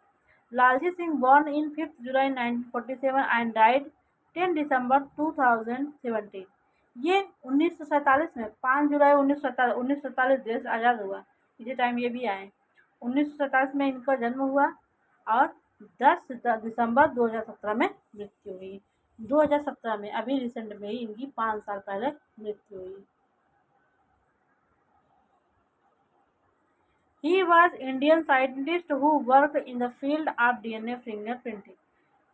Lalji Singh born in 5 July 1947 and died 10 दिसंबर 2017। ये 1947 में 5 जुलाई 1947 देश आज़ाद हुआ, इसी टाइम ये भी आए। 1947 में इनका जन्म हुआ और 10 दिसंबर 2017 में मृत्यु हुई। 2017 में, अभी रिसेंट में ही इनकी 5 साल पहले मृत्यु हुई। He was Indian scientist who work in the field of DNA fingerprinting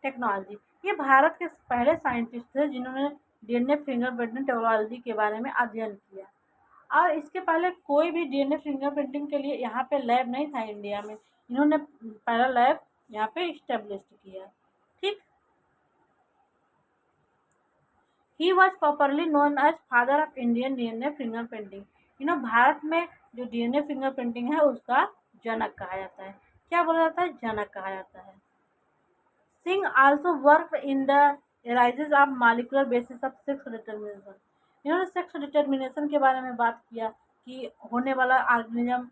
technology. ये भारत के पहले साइंटिस्ट थे जिन्होंने डीएनए फिंगरप्रिंटिंग टेक्नोलॉजी के बारे में अध्ययन किया। और इसके पहले कोई भी डीएनए फिंगरप्रिंटिंग के लिए यहाँ पे लैब नहीं था इंडिया में। इन्होंने पहला लैब यहाँ पे इस्टेब्लिश किया। ठीक। He was properly known as father of Indian DNA fingerprinting. भारत में जो डीएनए फिंगरप्रिंटिंग है उसका जनक कहा जाता है। क्या बोला जाता है? जनक कहा जाता है। Singh also work in the analysis of molecular basis of sex determination. इन्होंने सेक्स डिटर्मिनेशन के बारे में बात किया कि होने वाला ऑर्गेनिज्म,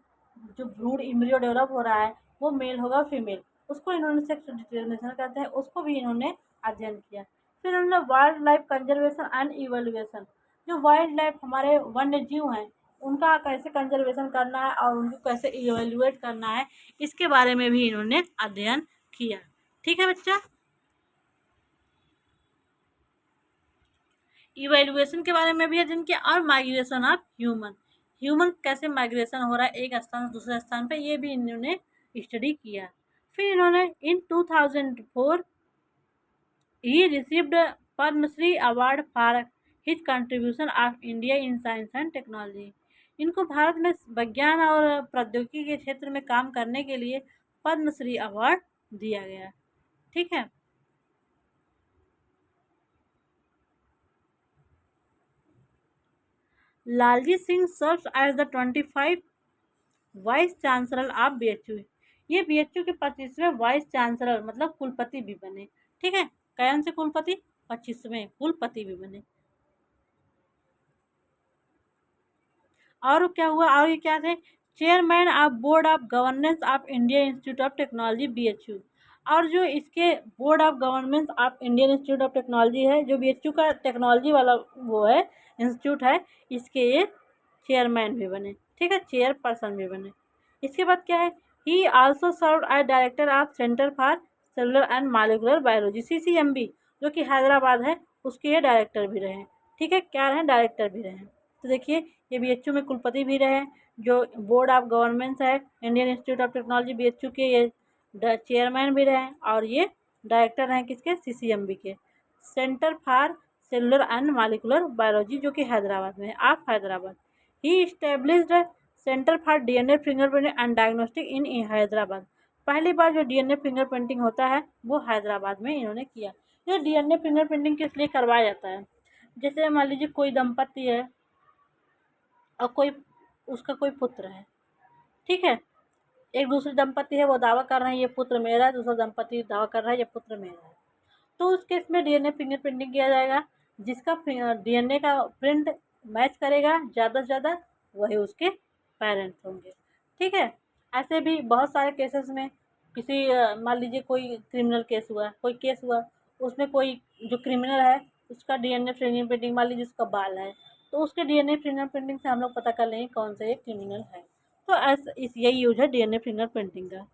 जो भ्रूण इम्ब्रियो डेवलप हो रहा है वो मेल होगा फीमेल, उसको इन्होंने सेक्स डिटर्मिनेशन कहते हैं, उसको भी इन्होंने अध्ययन किया। फिर इन्होंने wild life conservation and evaluation, जो वाइल्ड लाइफ हमारे वन्य जीव हैं उनका कैसे कंजर्वेशन करना है और उनको कैसे इवेल्युएट करना है, इसके बारे में भी इन्होंने अध्ययन किया। ठीक है बच्चा। इवेल्युएशन के बारे में भी अध्ययन किया और माइग्रेशन ऑफ ह्यूमन कैसे माइग्रेशन हो रहा है एक स्थान से दूसरे स्थान पे, ये भी इन्होंने स्टडी किया। फिर इन्होंने in 2004 he received Padma Shri award for his contribution of India in science and technology. इनको भारत में विज्ञान और प्रौद्योगिकी के क्षेत्र में काम करने के लिए पद्मश्री अवार्ड दिया गया। ठीक है। Lalji Singh serves as the 25 vice chancellor of BHU. ये बीएचयू के 25वें वाइस चांसलर मतलब कुलपति भी बने। ठीक है। कौन से कुलपति? 25वें कुलपति भी बने। और क्या हुआ? और ये क्या थे? Chairman of board of governance of India institute of technology BHU. और जो इसके board of governance of Indian institute of technology है, जो बीएचयू का टेक्नोलॉजी वाला वो है इंस्टीट्यूट है, इसके ये चेयरमैन भी बने। ठीक है। चेयरपर्सन भी बने। इसके बाद क्या है? He also serve as director of Centre for cellular and molecular Biology CCMB, जो कि हैदराबाद है, उसके ये डायरेक्टर भी रहे। ठीक है। क्या रहे? डायरेक्टर भी रहे। तो देखिए ये बीएचयू में कुलपति भी रहे, जो बोर्ड ऑफ गवर्नेंस है Indian institute of technology BHU के, ये चेयरमैन भी रहे और ये डायरेक्टर हैं किसके? CCMB के, centre for cellular and molecular biology, जो कि हैदराबाद में है, of Hyderabad. He established centre for DNA fingerprinting and diagnostic in Hyderabad. पहली बार जो डीएनए फिंगरप्रिंटिंग होता है वो हैदराबाद में इन्होंने किया। ये डीएनए फिंगरप्रिंटिंग किस लिए करवाया जाता है? जैसे मान लीजिए कोई दंपति है और कोई उसका कोई पुत्र है। ठीक है। एक दूसरे दंपति है, वो दावा कर रहे हैं ये पुत्र मेरा है, दूसरा दंपति दावा कर रहा है ये पुत्र मेरा है। तो उस केस में डीएनए फिंगरप्रिंटिंग किया जाएगा। जिसका डीएनए का प्रिंट मैच करेगा ज़्यादा से ज़्यादा, वही उसके पेरेंट्स होंगे। ठीक है। ऐसे भी बहुत सारे केसेस में किसी मान लीजिए कोई क्रिमिनल केस हुआ, कोई केस हुआ, उसमें कोई जो क्रिमिनल है उसका डीएनए फिंगरप्रिंटिंग, मान लीजिए उसका बाल है, तो उसके डीएनए फिंगरप्रिंटिंग से हम लोग पता कर लेंगे कौन सा ये क्रिमिनल है। तो ऐसा यही यूज है डीएनए फिंगरप्रिंटिंग का।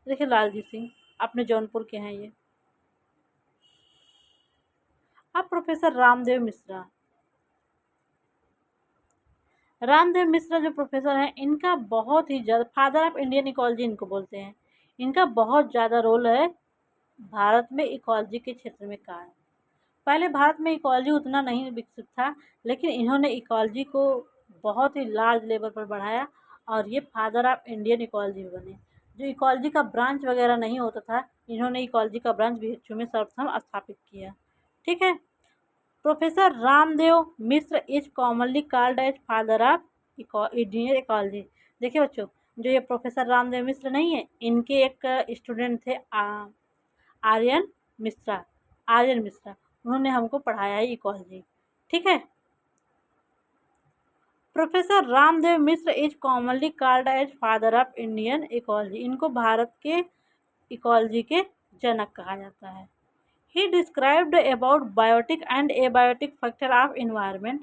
देखिए लालजी सिंह अपने जौनपुर के हैं ये। अब प्रोफेसर रामदेव मिश्रा। रामदेव मिश्रा जो प्रोफेसर हैं, इनका बहुत ही ज़्यादा, फादर ऑफ इंडियन इकोलॉजी इनको बोलते हैं। इनका बहुत ज़्यादा रोल है भारत में इकोलॉजी के क्षेत्र में काम। पहले भारत में इकोलॉजी उतना नहीं विकसित था, लेकिन इन्होंने इकोलॉजी को बहुत ही लार्ज लेवल पर बढ़ाया और ये फादर ऑफ इंडियन इकोलॉजी बने। जो इकोलॉजी का ब्रांच वगैरह नहीं होता था, इन्होंने इकोलॉजी का ब्रांच बीएचयू में सर्वप्रथम स्थापित किया। ठीक है। Professor Ramdev Mishra is commonly called as father of Indian ecology. देखिए बच्चों, जो ये प्रोफेसर रामदेव मिश्र नहीं है, इनके एक स्टूडेंट थे आर्यन मिश्रा। उन्होंने हमको पढ़ाया है इकोलॉजी। ठीक है। Professor Ramdev Mishra is commonly called as father of Indian ecology. इनको भारत के इकोलॉजी के जनक कहा जाता है। He described about biotic and abiotic factor of environment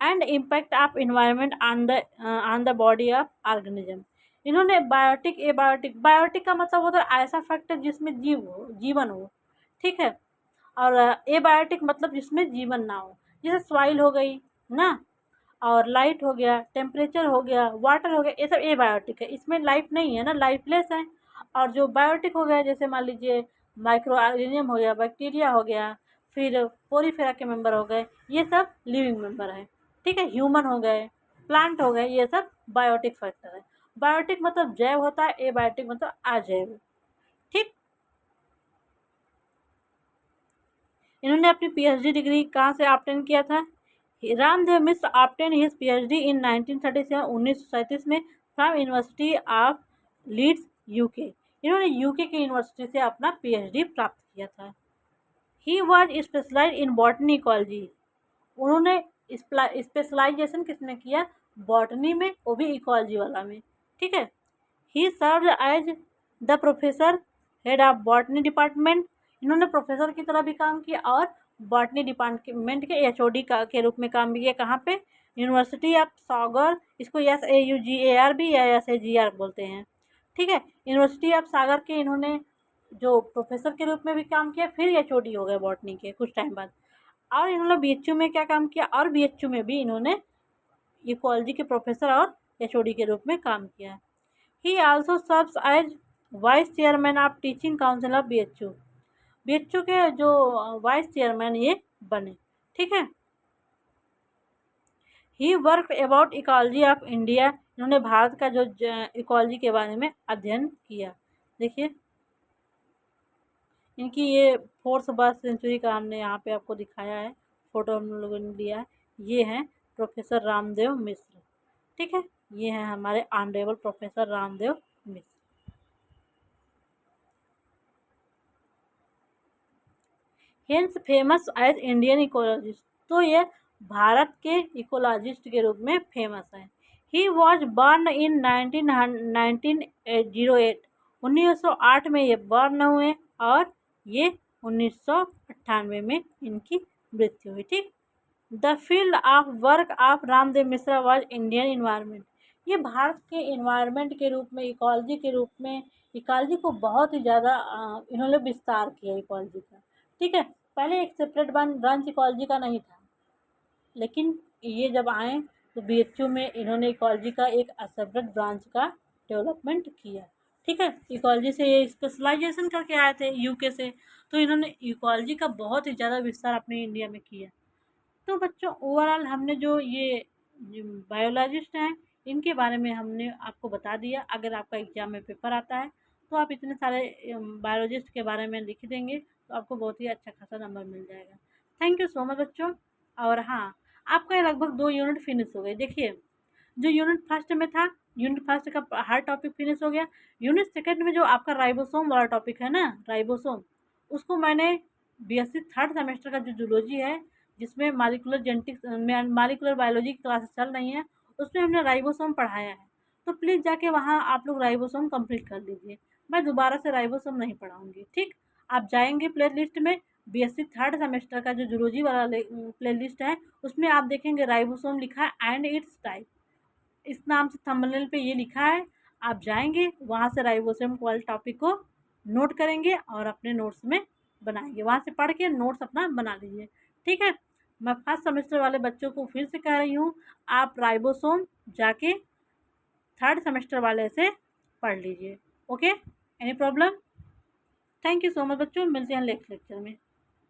and impact of environment on the body of organism. इन्होंने बायोटिक बायोटिक का मतलब होता है ऐसा फैक्टर जिसमें जीवन हो। ठीक है। और एबायोटिक मतलब जिसमें जीवन ना हो, जैसे सॉइल हो गई ना, और लाइट हो गया, टेम्परेचर हो गया, वाटर हो गया, ये सब एबायोटिक है। इसमें लाइफ नहीं है ना, लाइफलेस है। और जो बायोटिक हो गया, जैसे मान लीजिए माइक्रो ऑर्गेनिज्म हो गया, बैक्टीरिया हो गया, फिर पोरीफेरा के मेंबर हो गए, ये सब लिविंग मेंबर है। ठीक है, ह्यूमन हो गए, प्लांट हो गए, ये सब बायोटिक फैक्टर है। बायोटिक मतलब जैव होता है, एबायोटिक मतलब अजैव। ठीक, इन्होंने अपनी पीएचडी डिग्री कहाँ से ऑब्टेन किया था? Ramdev Mishra obtain his PhD in 1937 1937 में from university of Leeds UK. इन्होंने यूके की यूनिवर्सिटी से अपना पीएचडी प्राप्त किया था। He was specialise in botany ecology. उन्होंने स्पेशलाइजेशन किसने किया? बॉटनी में, वो भी इकोलॉजी वाला में। ठीक है, he served as the professor head of botany department. इन्होंने प्रोफेसर की तरह भी काम किया और बॉटनी डिपार्टमेंट के एचओडी के रूप में काम भी किया। कहाँ पे? यूनिवर्सिटी ऑफ सागर, इसको SAUGAR भी या SAGR बोलते हैं। ठीक है, यूनिवर्सिटी ऑफ सागर के इन्होंने जो प्रोफेसर के रूप में भी काम किया, फिर एचओडी हो गए बॉटनी के कुछ टाइम बाद। और इन्होंने BHU में क्या काम किया? और BHU में भी इन्होंने इकोलॉजी के प्रोफेसर और एचओडी के रूप में काम किया। He also serves as vice chairman of teaching council of BHU। BHU के जो वाइस चेयरमैन ये बने। ठीक है, he work about ecology of India. इन्होंने भारत का जो इकोलॉजी के बारे में अध्ययन किया। देखिए, इनकी ये 4th सेंचुरी का हमने यहाँ पे आपको दिखाया है, फोटो हम लोगों ने लिया है। ये हैं प्रोफेसर रामदेव मिश्र। ठीक है, ये हैं हमारे honourable professor Ramdev Mishra. Hence famous as Indian ecologist. तो ये भारत के इकोलॉजिस्ट के रूप में फेमस है। ही वॉज बर्न इन 1908। 1908 में ये बर्न हुए और ये 1998 में इनकी मृत्यु हुई। ठीक, the field of work of Ramdev Mishra was Indian environment. ये भारत के इन्वायरमेंट के रूप में, इकोलॉजी के रूप में, इकोलॉजी को बहुत ही ज़्यादा इन्होंने विस्तार किया इकोलॉजी का। ठीक है, पहले एक सेपरेट ब्रांच इकोलॉजी का नहीं था, लेकिन ये जब आए तो BHU में इन्होंने इकोलॉजी का एक सेपरेट ब्रांच का डेवलपमेंट किया। ठीक है, इकोलॉजी से ये स्पेशलाइजेशन करके आए थे यूके से, तो इन्होंने इकोलॉजी का बहुत ही ज़्यादा विस्तार अपने इंडिया में किया। तो बच्चों, ओवरऑल हमने जो ये बायोलॉजिस्ट हैं, इनके बारे में हमने आपको बता दिया। अगर आपका एग्ज़ाम में पेपर आता है तो आप इतने सारे बायोलॉजिस्ट के बारे में लिख देंगे तो आपको बहुत ही अच्छा खासा नंबर मिल जाएगा। थैंक यू सो मच बच्चों। और हाँ, आपका लगभग 2 यूनिट फिनिश हो गए। देखिए, जो यूनिट फर्स्ट में था, यूनिट फर्स्ट का हर टॉपिक फिनिश हो गया। यूनिट सेकंड में जो आपका राइबोसोम वाला टॉपिक है ना, राइबोसोम, उसको मैंने BSc 3rd सेमेस्टर का जो जूलॉजी है, जिसमें मालिकुलर जेनेटिक्स में मालिकुलर बायोलॉजी की क्लासेस चल रही हैं, उसमें हमने राइबोसोम पढ़ाया है। तो प्लीज़ जाके वहाँ आप लोग राइबोसोम कंप्लीट कर लीजिए। मैं दोबारा से राइबोसोम नहीं पढ़ाऊँगी। ठीक, आप जाएंगे प्ले लिस्ट में, BSc 3rd सेमेस्टर का जो जूलॉजी वाला प्ले लिस्ट है, उसमें आप देखेंगे राइबोसोम लिखा है एंड इट्स टाइप, इस नाम से थंबनेल पे ये लिखा है। आप जाएंगे वहाँ से राइबोसोम वाले टॉपिक को नोट करेंगे और अपने नोट्स में बनाएंगे। वहाँ से पढ़ के नोट्स अपना बना लीजिए। ठीक है, मैं फर्स्ट सेमेस्टर वाले बच्चों को फिर से कह रही हूँ, आप राइबोसोम जाके 3rd सेमेस्टर वाले से पढ़ लीजिए। Okay, any problem? Thank you so much बच्चों, मिलते हैं नेक्स्ट लेक्चर में।